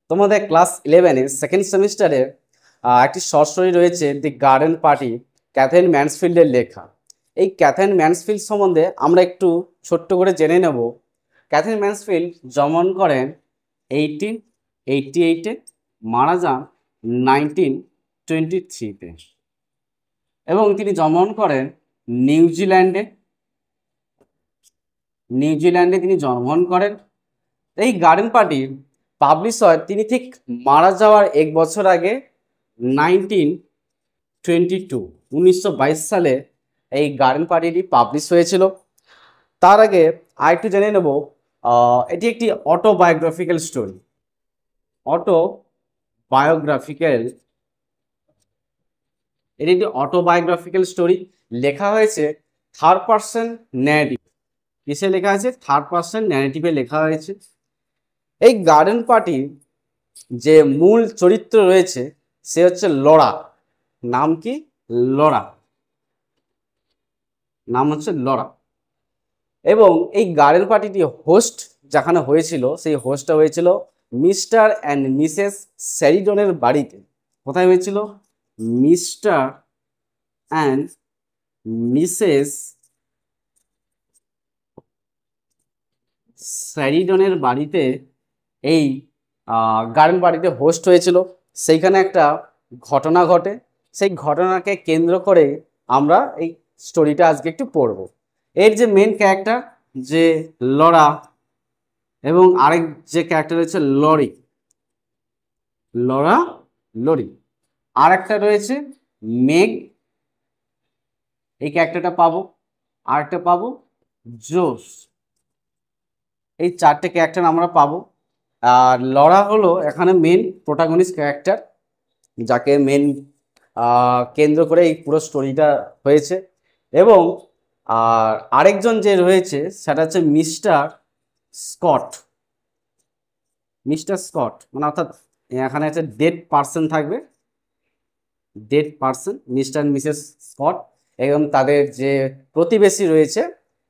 তোমাদের class 11-এর second সেমিস্টারে একটি শর্ট স্টোরি রয়েছে, দি গার্ডেন পার্টি, ক্যাথরিন ম্যানসফিল্ডের লেখা। এই ক্যাথরিন ম্যানসফিল্ড সম্বন্ধে আমরা একটু ছোট্ট করে জেনে নেব। ক্যাথরিন ম্যানসফিল্ড জন্মগ্রহণ করেন 1888-এ, মারা যান 1923-তে, এবং তিনি জন্মগ্রহণ করেন নিউজিল্যান্ডে তিনি জন্মগ্রহণ করেন। এই গার্ডেন পার্টি পাবলিশ হয় তিনি ঠিক মারা যাওয়ার এক বছর আগে, 1922 সালে এই গার্ডেন পার্টিটি পাবলিশ হয়েছিল। তার আগে আরেকটু জেনে নেব, এটি একটি অটোবায়োগ্রাফিক্যাল স্টোরি। এটি একটি অটোবায়োগ্রাফিক্যাল স্টোরি, লেখা হয়েছে থার্ড পার্সন ন্যারেটিভ। কিসে লেখা আছে? থার্ড পার্সন ন্যারেটিভে লেখা হয়েছে। এই গার্ডেন পার্টির যে মূল চরিত্র রয়েছে সে হচ্ছে লরা। নাম কি? লরা। নাম হচ্ছে লরা। এবং এই গার্ডেন পার্টিটি হোস্ট যেখানে হয়েছিল, সেই হোস্টটা হয়েছিল মিস্টার অ্যান্ড মিসেস শ্যারিডনের বাড়িতে। কোথায় হয়েছিল? মিস্টার অ্যান্ড মিসেস শ্যারিডনের বাড়িতে এই গার্ডেন পার্টিতে হোস্ট হয়েছিল। সেইখানে একটা ঘটনা ঘটে, সেই ঘটনাকে কেন্দ্র করে আমরা এই স্টোরিটা আজকে একটু পড়ব। এর যে মেন ক্যারেক্টার যে লরা, এবং আরেক যে ক্যারেক্টার রয়েছে লরি, আর একটা রয়েছে মেগ, এই ক্যারেক্টারটা পাবো। আর একটা পাবো জোস। এই চারটে ক্যারেক্টার আমরা পাবো। আর লরা হলো এখানে মেন প্রোটাগনিস্ট ক্যারেক্টার, যাকে মেন কেন্দ্র করে এই পুরো স্টোরিটা হয়েছে। এবং আর আরেকজন যে রয়েছে সেটা হচ্ছে মিস্টার স্কট। মানে অর্থাৎ এখানে একটা ডেড পার্সন থাকবে, dead person, mister and Mrs Scott. এবং তাদের যে প্রতিবেশী রয়েছে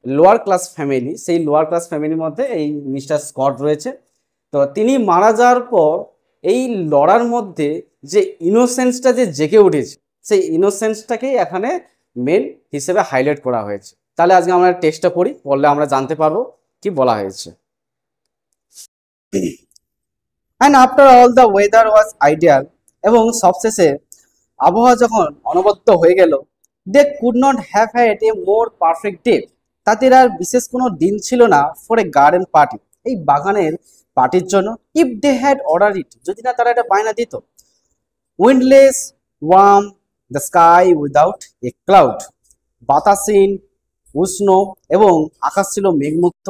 লোয়ার ক্লাস ফ্যামিলি, সেই লোয়ার ক্লাস ফ্যামিলির মধ্যে এই মিস্টার স্কট রয়েছে। তো তিনি মারা যাওয়ার পর এই লড়ার মধ্যে যে ইনোসেন্সটা যে জেগে উঠেছে, সেই ইনোসেন্সটাকেই এখানে মেন হিসেবে হাইলাইট করা হয়েছে। তাহলে আজকে আমরা টেক্সটটা পড়ি, পড়লে আমরা জানতে পারবো কি বলা হয়েছে। And after all the weather was ideal, এবং সবশেষে আবহাওয়া যখন অনবদ্য হয়ে গেল, they could not have had a more perfect day, তাদের আর বিশেষ কোনো দিন ছিল না ফর এ গার্ডেন পার্টি, এই বাগানের পার্টির জন্য। If they had order it, যদি না তারা এটা বায়না দিত। Windless, warm, the sky without a cloud, বাতাসহীন, উষ্ণ, এবং আকাশ ছিল মেঘমুক্ত।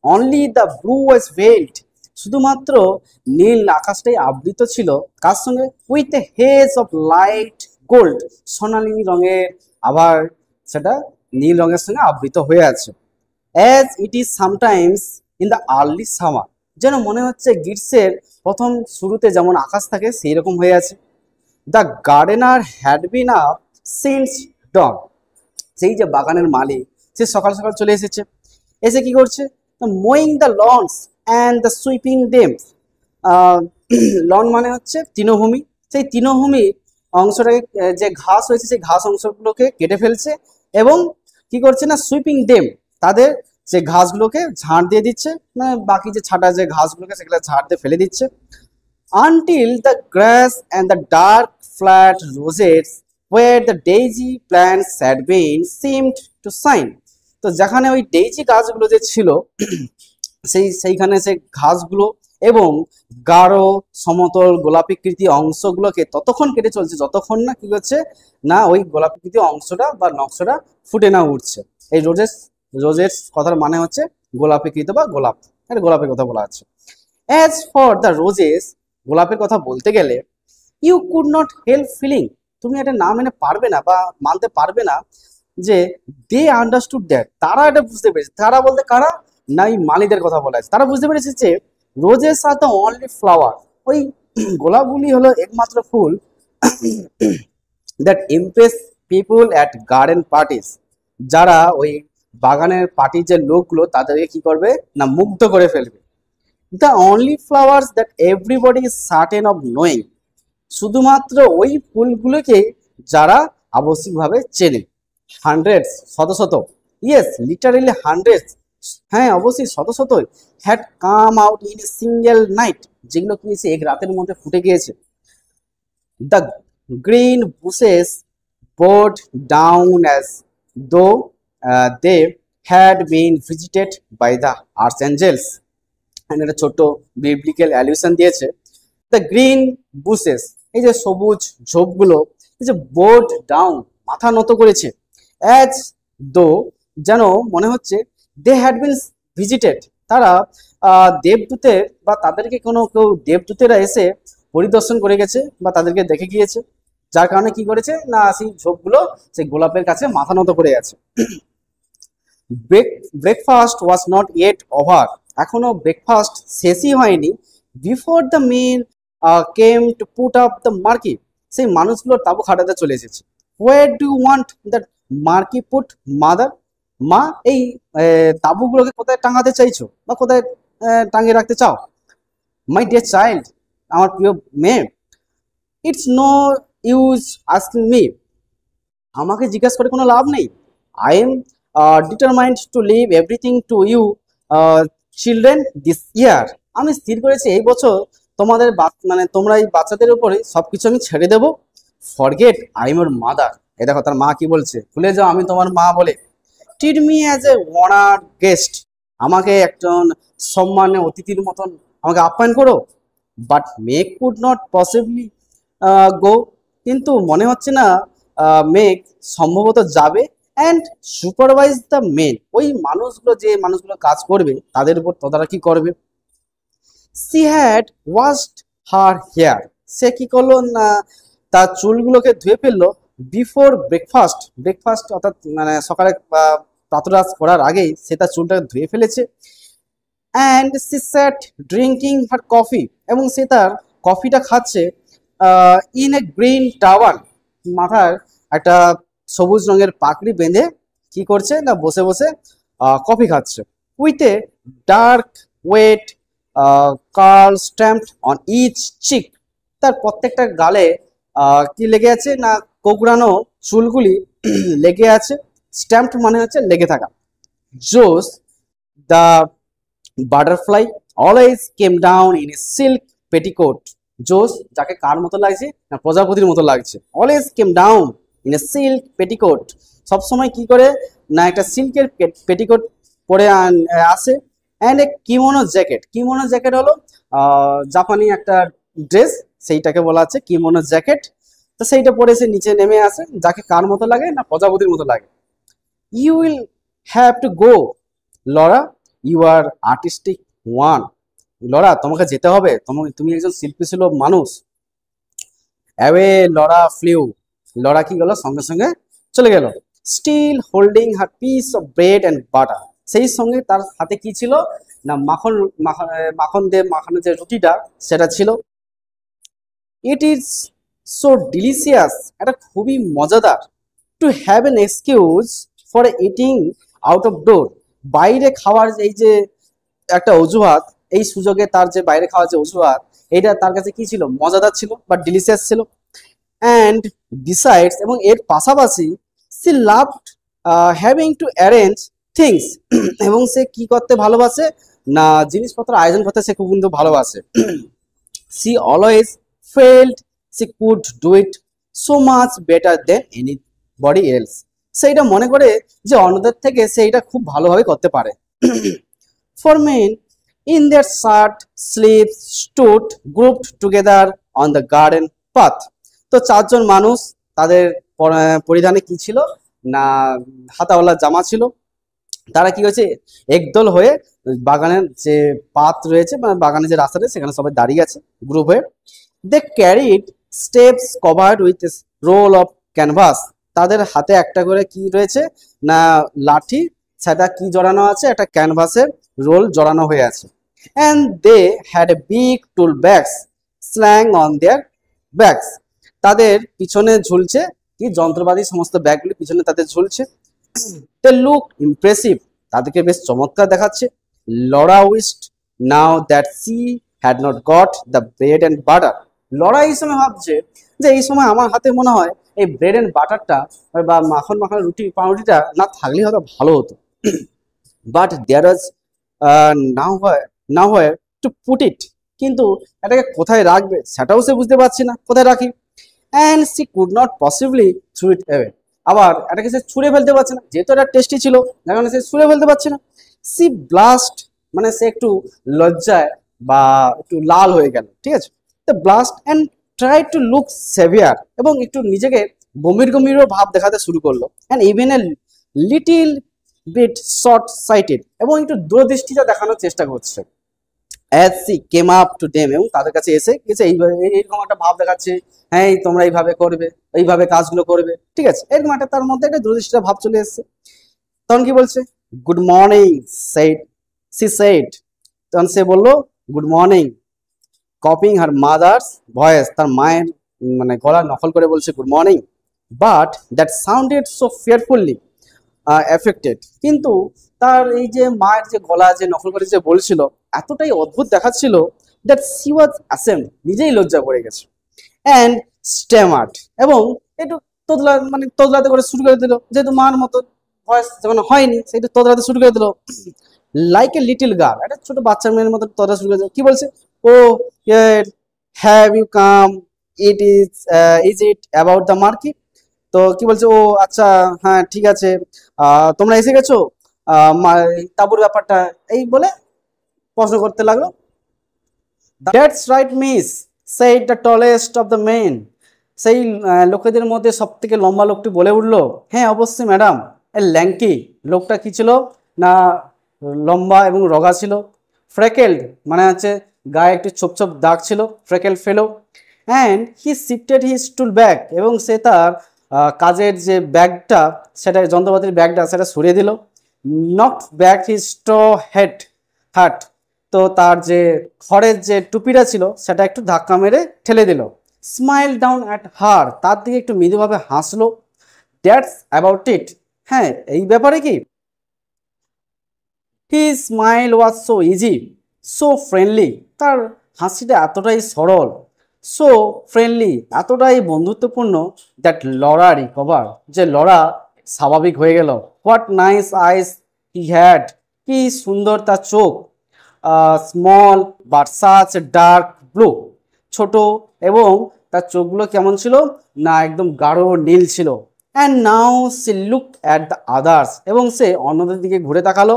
Only the blue was veiled, শুধুমাত্র নীল আকাশটাই আবৃত ছিল কার সঙ্গে? With a haze of light gold, সোনালী রঙের, আবার সেটা নীল রঙের সঙ্গে আবৃত হয়ে আছে। As it is sometimes in the early summer, যেন মনে হচ্ছে গ্রীষ্মের প্রথম শুরুতে যেমন আকাশ থাকে সেই রকম হয়ে আছে। The gardener had been up since dawn, সেই যে বাগানের মালিক সে সকাল সকাল চলে এসেছে। এসে কি করছে? Mowing the lawns and the sweeping them. Lawn মানে হচ্ছে তৃণভূমি, সেই তৃণভূমি অংশটাকে, যে ঘাস হয়েছে সেই ঘাস অংশগুলোকে কেটে ফেলছে, এবং কি করছে না, সুইপিং দেম, তাদের যে ঘাসগুলোকে ঝাড় দিয়ে দিচ্ছে, মানে বাকি যে ছাটা যে ঘাসগুলোকে সেগুলো ঝাড় দিয়ে ফেলে দিচ্ছে। Until the grass and the dark flat roses where the daisy plants had been seemed to shine, তো যেখানে ওই ডেইজি গাছগুলো যে ছিল সেইখানে সেই ঘাসগুলো এবং গাঢ় সমতল গোলাপীকৃতি অংশগুলোকে ততক্ষণ কেটে চলছে যতক্ষণ না কি করছে না ওই গোলাপীকৃতি অংশটা বা নকশাটা ফুটে না উঠছে। এই রোজের কথার মানে হচ্ছে গোলাপীকৃত বা গোলাপ, এটা গোলাপের কথা বলা আছে। অ্যাজ ফর দ্য রোজেস, গোলাপের কথা বলতে গেলে, you could not help feeling, তুমি এটা না মেনে পারবে না বা মানতে পারবে না যে দে আন্ডারস্টুড দ্যাট, তারা এটা বুঝতে পেরেছে। তারা বলতে কারা? না, এই মালিদের কথা বলা আছে। তারা বুঝতে পেরেছে যে roses are the only flower, ওই গোলাপগুলি হলো একমাত্র ফুল, that impress people at garden parties, যারা ওই বাগানের পার্টির যে লোকগুলো তাদেরকে কি করবে না মুগ্ধ করে ফেলবে। The only flowers that everybody is certain of knowing, শুধুমাত্র ওই ফুলগুলোকে যারা আবশ্যিকভাবে চেনে। হান্ড্রেডস, শত শত, ইয়েস লিটারেলি হান্ড্রেডস, হ্যাঁ অবশ্যই শত শতই, had come out in a single night, যেগুলো কি এক রাতের মধ্যে ফুটে গিয়েছে। The green bushes bowed down as though they had been visited by the archangels. And একটা ছোট্ট বিবলিক্যাল অ্যালিউশন দিয়েছে। দ্য গ্রিন বুশেস, এই যে সবুজ ঝোপগুলো, এই যে বোড ডাউন, মাথা নত করেছে, অ্যাজ দো, যেন মনে হচ্ছে, দে হ্যাড বিন ভিজিটেড, তারা দেবদূতের বা তাদেরকে কোনো কেউ দেবদূতেরা এসে পরিদর্শন করে গেছে বা তাদেরকে দেখে গিয়েছে, যার কারণে কি করেছে না সেই ঝোপগুলো সেই গোলাপের কাছে মাথা নত করে গেছে। Breakfast was not yet over, এখনো ব্রেকফাস্ট শেষই হয়নি। Before the men came to put up the marquee, সেই মানুষগুলো তাবু খাটাতে চলে এসেছে। Where do you want that marquee put mother, মা এই তাবুগুলোকে কোথায় টাঙাতে চাইছো বা কোথায় টাঙিয়ে রাখতে চাও? মাই ডিয়ার চাইল্ড, আমার প্রিয় মেয়ে, it's no use asking me, আমাকে জিজ্ঞাসা করে কোনো লাভ নেই। I am determined to leave everything to you children this year, আমি স্থির করেছি এই বছর তোমাদের মানে তোমরা এই বাচ্চাদের উপরে সবকিছু আমি ছেড়ে দেবো। Forget I am your mother, এ দেখো তার মা কি বলছে, ভুলে যাও আমি তোমার মা বলে। Treat me as a honoured guest, আমাকে একজন সম্মানীয় অতিথির মতন আমাকে আপ্যায়ন করো। But make could not possibly go, কিন্তু মনে হচ্ছে না মেঘ সম্ভবত যাবে। অ্যান্ড সুপারভাইজ দ্য মেন, ওই মানুষগুলো যে মানুষগুলো কাজ করবে তাদের উপর তদারকি করবে। She had washed her hair, সে কি করলো না তার চুলগুলোকে ধুয়ে ফেললো। বিফোর ব্রেকফাস্ট, ব্রেকফাস্ট অর্থাৎ মানে সকালে প্রাতরাশ করার আগেই সে তার চুলটাকে ধুয়ে ফেলেছে। And she sat drinking her coffee, এবং সে তার কফিটা খাচ্ছে ইন এ গ্রিন টাওয়াল, মাথার একটা সবুজ রঙের পাগড়ি বেঁধে কি করছে না বসে বসে কফি খাচ্ছে। With a dark wet curl stamped on each cheek, তার প্রত্যেকটা গালে কি লেগে আছে না কোকড়ানো চুলগুলি লেগে আছে। স্ট্যাম্পড মানে হচ্ছে লেগে থাকা। জোস the butterfly always came down in a silk petticoat, জোস যাকে কার মতো লাগছে না প্রজাপতির মতো লাগছে। Always came down in a silk petticoat, সবসময় কি করে না একটা সিল্কের পেটিকোট পরে আসে। And a kimono jacket, kimono jacket হলো জাপানি একটা ড্রেস, সেইটাকে বলা হচ্ছে কিমোনো জ্যাকেট। তো সেইটা পরে সে নিচে নেমে আসে, যাকে কার মতো লাগে না প্রজাপতির মতো লাগে। You will have to go Laura, you are artistic one, Laura তোমাকে যেতে হবে, তুমি একজন শিল্পীসুলভ মানুষ। অ্যাওয়ে লরা ফ্লিউ, লরা কি গেল সঙ্গে সঙ্গে চলে গেল। Still holding her piece of bread and butter, সেই সঙ্গে তার হাতে কি ছিল না মাখন, মাখন দিয়ে মাখানো যে রুটিটা সেটা ছিল। ইট ইজ সো ডিলিশিয়াস, এটা খুবই মজাদার। To have an excuse for eating out of ডোর, বাইরে খাওয়ার এই যে একটা অজুহাত, এই সুযোগে তার যে বাইরে খাওয়ার যে অজুহাত, এটা তার কাছে কি ছিল মজাদার ছিল বা ডিলিশিয়াস ছিল। অ্যান্ড বিসাইডস, এবং এর পাশাপাশি she loved having to arrange things, এবং সে কি করতে ভালোবাসে না জিনিসপত্র আয়োজন করতে সে খুব কিন্তু ভালোবাসে। She always felt she could do it so much better than anybody else, সেইটা মনে করে যে অন্যদের থেকে সে এটা খুব ভালোভাবে করতে পারে। For men in their shirt sleeves stood grouped together on the garden path, তো চারজন মানুষ তাদের পরিধানে কি ছিল না হাতাওয়ালা জামা ছিল, তারা কি হয়েছে একদল হয়ে বাগানের যে পাথ রয়েছে মানে বাগানের যে রাস্তা রয়েছে সেখানে সবাই দাঁড়িয়ে আছে গ্রুপ হয়ে। They carried steps covered with roll of canvas, তাদের হাতে একটা করে কি রয়েছে না লাঠি, সেটা কি জড়ানো আছে একটা ক্যানভাসের রোল জড়ানো হয়ে আছে। and they had a big tool bags slung on their backs, তাদের পিছনে ঝুলছে কি যন্ত্রপাতি সমস্ত ব্যাগগুলি পিছনে তাদের ঝুলছে। they look impressive, তাদেরকে বেশ চমৎকার দেখাচ্ছে। Laura wished now that she had not got the bread and butter. Laura এই সময় ভাবছে যে এই সময় আমার হাতে মনে হয় এই ব্রেড এন্ড বাটারটা বা মাখন মাখানো রুটি পাউরুটিটা না থাকলেই হয়তো ভালো হতো। But there was nowhere to put it, কিন্তু এটাকে কোথায় রাখবে সেটাও সে বুঝতে পারছে না কোথায় রাখি। And C could not possibly through it away, আবার এটাকে সে ছুঁড়ে ফেলতে পারছে না, যেহেতু এটা টেস্টি ছিল যার কারণে সে ছুঁড়ে ফেলতে পারছে না। সি ব্লাস্ট, মানে সে একটু লজ্জায় বা একটু লাল হয়ে গেল, ঠিক আছে। The blast and try to look severe, এবং একটু নিজেকে গম্ভীর গম্ভীর ভাব দেখাতে শুরু করলো। And even a little bit short sighted, এবং একটু দূরদৃষ্টিটা দেখানোর চেষ্টা করছে। As she came up to them, এবং তাদের কাছে এসে গেছে এইরকম একটা ভাব দেখাচ্ছে, হ্যাঁ তোমরা এইভাবে করবে, এইভাবে কাজগুলো করবে, ঠিক আছে, এরকম একটা তার মধ্যে একটা দূরদৃষ্টিটা ভাব চলে এসছে। তখন কি বলছে, good morning said, she said, তখন সে বললো good morning, copying her mother's voice, তার মায়ের মানে গলা নকল করে বলছে good morning. But that sounded so fearfully affected, কিন্তু তার এই যে মায়ের যে গলা যে নকল করে যে বলছিল এতটাই অদ্ভুত দেখাচ্ছিল দ্যাট সি ওয়াজ অ্যাসেম্ড, নিজেই লজ্জা পড়ে গেছে। অ্যান্ড স্ট্যামার্ড, এবং একটু তোদলাতে করে শুরু করে দিল, যেহেতু মার মতো ভয়েস যখন হয়নি সেটা তোদলাতে শুরু করে দিল। লাইক এ লিটিল গার্ল, একটা ছোট বাচ্চার মেয়ের মতো তোদলা শুরু করে দিল। কি বলছে, oh have you come, is it about the market, তো কি বলছে, ও আচ্ছা হ্যাঁ ঠিক আছে, তোমরা এসে গেছো তাঁবুর ব্যাপারটা, এই বলে প্রশ্ন করতে লাগলো। That's right miss, said the tallest of the men, সেই লোকেদের মধ্যে সব থেকে লম্বা লোকটি বলে উঠলো, হ্যাঁ অবশ্যই ম্যাডাম। এ ল্যাঙ্কি, লোকটা কি ছিল না, লম্বা এবং রগা ছিল। ফ্রেকেলড, মানে হচ্ছে গায়ে একটি ছোপ ছোপ দাগ ছিল, freckle fellow. And he shifted his tool bag, এবং সে তার কাজের যে ব্যাগটা, সেটা যন্ত্রপাতির ব্যাগটা সেটা সরিয়ে দিল। Not back he straw hat, তো তার যে খড়ের যে টুপিটা ছিল সেটা একটু ধাক্কা মেরে ঠেলে দিল। স্মাইল ডাউন অ্যাট হার, তার দিকে একটু মৃদুভাবে হাসলো। দ্যাটস অ্যাবাউট ইট, হ্যাঁ এই ব্যাপারে কি। He smile was so easy, so friendly, তার হাসিটা এতটাই সরল, সো ফ্রেন্ডলি, এতটাই বন্ধুত্বপূর্ণ, দ্যাট লরা রিকভার, যে লরা স্বাভাবিক হয়ে গেল। What nice eyes he had, কি সুন্দর তার চোখ, small but such dark blue, ছোট এবং তার চোখগুলো কেমন ছিল না, একদম গাঢ় নীল ছিল। And now she look at the others, এবং সে অন্যদের দিকে ঘুরে তাকালো।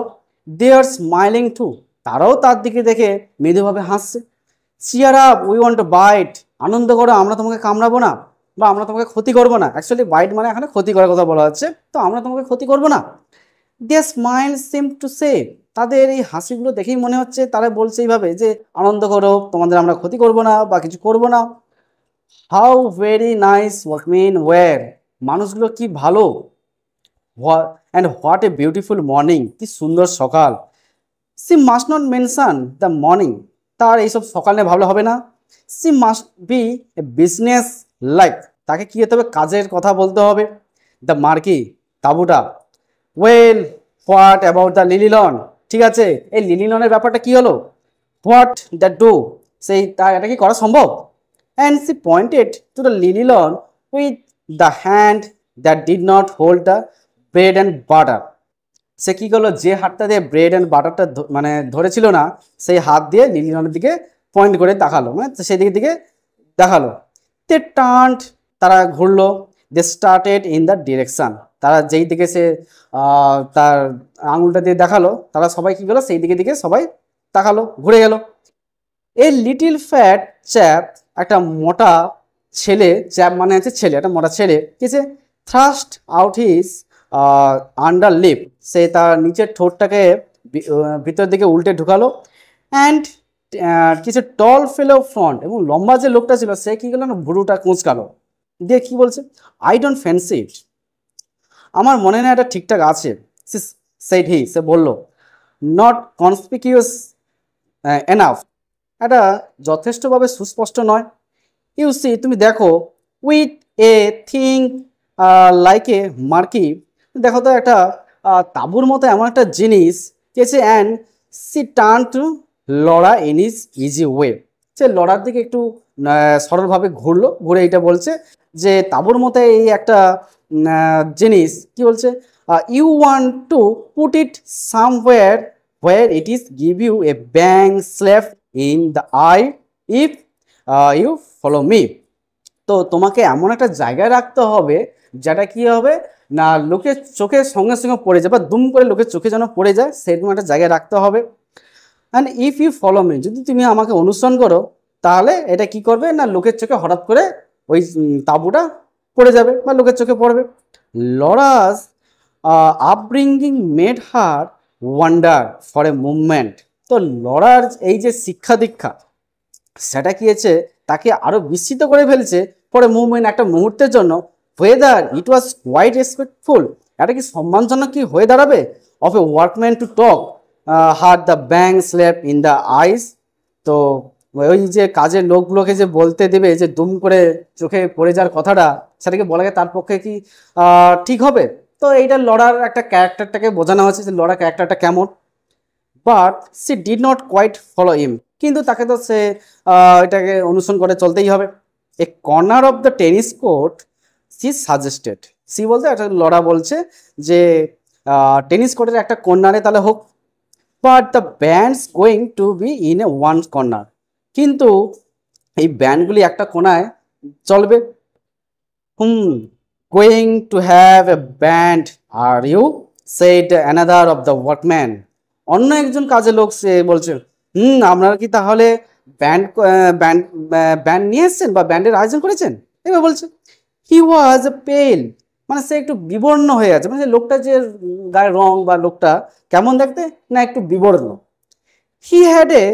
দে আর স্মাইলিং টু, তারাও তার দিকে দেখে মৃদুভাবে হাসছে। Cheer up, we want to bite, আনন্দ করো, আমরা তোমাকে কামড়াবো না বা আমরা তোমাকে ক্ষতি করবো না। অ্যাকচুয়ালি বাইট মানে এখানে ক্ষতি করার কথা বলা হচ্ছে, তো আমরা তোমাকে ক্ষতি করবো না। দে স্মাইল সিম টু সে, তাদের এই হাসিগুলো দেখেই মনে হচ্ছে তারা বলছে এইভাবে যে আনন্দ করো, তোমাদের আমরা ক্ষতি করবো না বা কিছু করবো না। How very nice workmen were, মানুষগুলো কি ভালো। And what a beautiful morning, কি সুন্দর সকাল। She must not mention the morning, তার এইসব সকাল নিয়ে ভাবলে হবে না। She must be a businesslike, তাকে কি হতে হবে, কাজের কথা বলতে হবে। দ্য মার্কি, তাঁবুটা। Well what about the lily lawn, ঠিক আছে এই লিলিলনের ব্যাপারটা কি হলো। হোয়াট দ্যাট ডু, সেই তা এটা কি করা সম্ভব। And she pointed to the lily lawn with the hand that did not hold the bread and butter, সে কি করলো, যে হাতটা দিয়ে ব্রেড অ্যান্ড বাটারটা মানে ধরেছিল না, সেই হাত দিয়ে লিলিলনের দিকে পয়েন্ট করে দেখালো, মানে সেই দিকে দেখালো। তে টার্নড, তারা ঘুরলো। They started in the direction, তারা যেই দিকে সে তার আঙুলটা দিয়ে দেখালো, তারা সবাই কি গেলো সেই দিকে সবাই তাকালো, ঘুরে গেল। এই লিটিল ফ্যাট চ্যাপ, একটা মোটা ছেলে, চ্যাপ মানে হচ্ছে ছেলে, একটা মোটা ছেলে কিছু thrust out his under lip, সে তার নিচের ঠোঁটটাকে ভিতর দিকে উল্টে ঢুকালো। অ্যান্ড কিছু টল ফেলো ফ্রন্ট, এবং লম্বা যে লোকটা ছিল সে কি করলো না, ভুরুটা কুঁচকালো, দিয়ে কি বলছে, আই ডোন্ট ফ্যান্সি ইট, আমার মনে হয় এটা ঠিকঠাক আছে। সেড হি, সে বললো, নট কনসপিকিউয়াস এনাফ, এটা যথেষ্টভাবে সুস্পষ্ট নয়। ইউ সি, তুমি দেখো, with a thing like a marquee, দেখো তো একটা তাঁবুর মতো এমন একটা জিনিস কেছে। And she turn to Laura in his easy way. সে লরার দিকে একটু সরলভাবে ঘুরলো, ঘুরে এটা বলছে যে তাঁবুর মতো এই একটা জিনিস কি বলছে, you want to put it somewhere where it is give you a bang slap in the eye if you follow me। তো তোমাকে এমন একটা জায়গায় রাখতে হবে যেটা কি হবে না লোকের চোখের সঙ্গে সঙ্গে পড়ে যায় বা দুম করে লোকের চোখে যেন পড়ে যায়, সেরকম একটা জায়গায় রাখতে হবে। And if you follow me, যদি তুমি আমাকে অনুসরণ করো তাহলে এটা কি করবে না লোকের চোখে হঠাৎ করে ওই তাঁবুটা পড়ে যাবে বা লোকের চোখে পড়বে। Laura's upbringing made her wonder for a movement. তো লরার এই যে শিক্ষা দীক্ষা সেটা কি হয়েছে তাকে আরো বিস্মিত করে ফেলছে পরে মুভমেন্ট একটা মুহূর্তের জন্য। Whether it was quite respectful, এটা কি সম্মানজনক কি হয়ে দাঁড়াবে of a workman to talk her the bang slap in the eyes. তো ওই যে কাজের লোকগুলোকে যে বলতে দেবে যে দুম করে চোখে পড়ে যাওয়ার কথাটা, সেটাকে বলা যায় তার পক্ষে কি ঠিক হবে? তো এইটা লড়ার একটা ক্যারেক্টারটাকে বোঝানো হচ্ছে যে লড়া ক্যারেক্টারটা কেমন। But she did not quite follow him, কিন্তু তাকে তো সে এটাকে অনুসরণ করে চলতেই হবে। A corner of the tennis court she suggested, সি বলতে একটা লড়া বলছে যে টেনিস কোর্টের একটা কর্নারে তাহলে হোক, but the band's going to be in a one corner, কিন্তু এই ব্যান্ডগুলি একটা কোনায় চলবে। Going to have a band are you said another of the workman. অন্য একজন কাজের লোক সে বলছে আপনারা কি তাহলে ব্যান্ড ব্যান্ড ব্যান্ড নিয়ে এসছেন বা ব্যান্ডের আয়োজন করেছেন? এবার বলছে হি ওয়াজ এ পেল, মানে সে একটু বিবর্ণ হয়ে আছে, মানে লোকটা যে গায়ের রং বা লোকটা কেমন দেখতে না একটু বিবর্ণ। He had a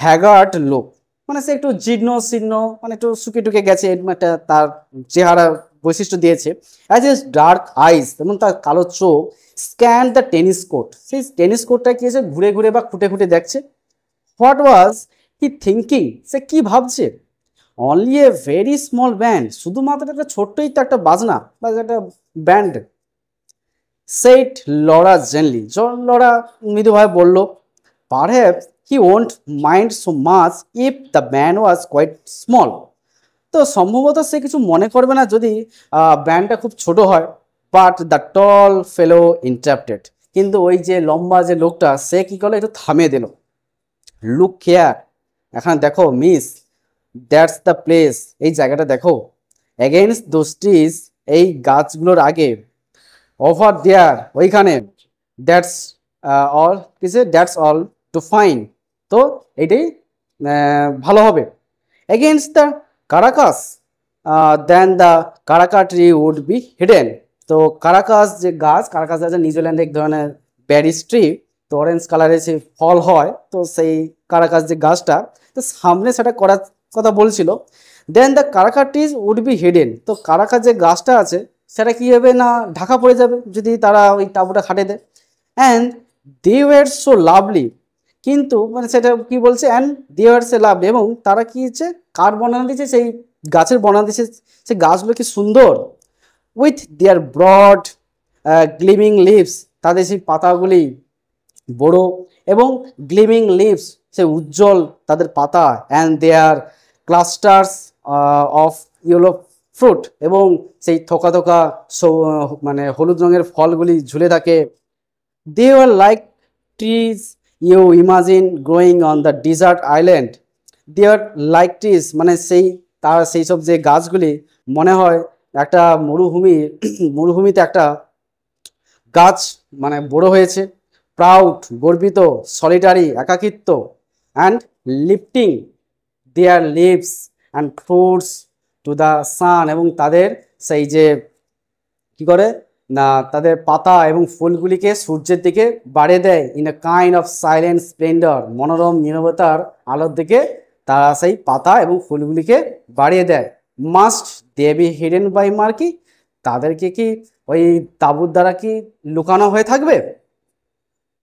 Haggard look, মানে সে একটু জীর্ণ শীর্ণ, মানে একটু শুকে টুকে গেছে, এরকম একটা তার চেহারা বৈশিষ্ট্য দিয়েছে। অ্যাজ এ ডার্ক আইস, এবং তার কালো চোখ স্ক্যান দ্য টেনিস কোর্ট, সেই টেনিস কোর্টটা কি আছে ঘুরে ঘুরে বা খুঁটে খুঁটে দেখছে। হোয়াট ওয়াজ হি থিঙ্কিং, সে কি ভাবছে? Only a very small band, শুধুমাত্র একটা ছোট্টই তো একটা বাজনা বা একটা ব্যান্ড। সেইট লরা জেনলি, লরা মৃদুভাবে বলল perhaps he won't mind so much if the band was quite small. তো সম্ভবত সে কিছু মনে করবে না যদি ব্যান্ডটা খুব ছোট হয়। But the tall fellow interrupted, কিন্তু ওই যে লম্বা যে লোকটা সে কি করলো একটু থামিয়ে দিল। লুক কেয়ার, এখানে দেখো মিস, দ্যাটস দ্য প্লেস, এই জায়গাটা দেখো। এগেইনস্ট দোজ ট্রিজ, এই গাছগুলোর আগে। ওভার দেয়ার, ওইখানে। দ্যাটস অল, কিসে দ্যাটস অল টু ফাইন, তো এটাই ভালো হবে। Against the karakas then the karaka tree would be hidden. তো কারাকাস যে গাছ, কারাকাস আছে নিউজিল্যান্ডে এক ধরনের ব্যারিস ট্রি, তো অরেঞ্জ কালারের সে ফল হয়, তো সেই কারাকাস যে গাছটা তো সামনে সেটা করার কথা বলছিল। Then the karaka trees would be hidden, তো কারাকাস যে গাছটা আছে সেটা কী হবে না ঢাকা পড়ে যাবে যদি তারা ওই তাঁবুটা খাটে দেয়। And they were so lovely, কিন্তু মানে সেটা কি বলছে and they were so lovely, এবং তারা কি হচ্ছে কার বর্ণনা দিচ্ছে, সেই গাছের বর্ণনা দিচ্ছে, সেই গাছগুলো কি সুন্দর। With their broad gleaming leaves, তাদের সেই পাতাগুলি বড় এবং গ্লিমিং লিভস, সে উজ্জ্বল তাদের পাতা। And their clusters of yellow fruit, এবং সেই থোকা থোকা মানে হলুদ রঙের ফলগুলি ঝুলে থাকে। They were like trees you imagine growing on the desert island. They are like trees, মানে সেই তার সেই সব যে গাছগুলি মনে হয় একটা মরুভূমিতে একটা গাছ মানে বড় হয়েছে। প্রাউড, গর্বিত। সলিটারি, একাকিত্ব। And lifting their leaves and fruits to the sun, এবং তাদের সেই যে কি করে না তাদের পাতা এবং ফুলগুলিকে সূর্যের দিকে বাড়িয়ে দেয়। In a kind of silent Splendor, মনোরম নীরবতার আলোর দিকে তারা সেই পাতা এবং ফুলগুলিকে বাড়িয়ে দেয়। Must they be hidden by marquee, তাদেরকে কি ওই তাঁবুর দ্বারা কি লুকানো হয়ে থাকবে?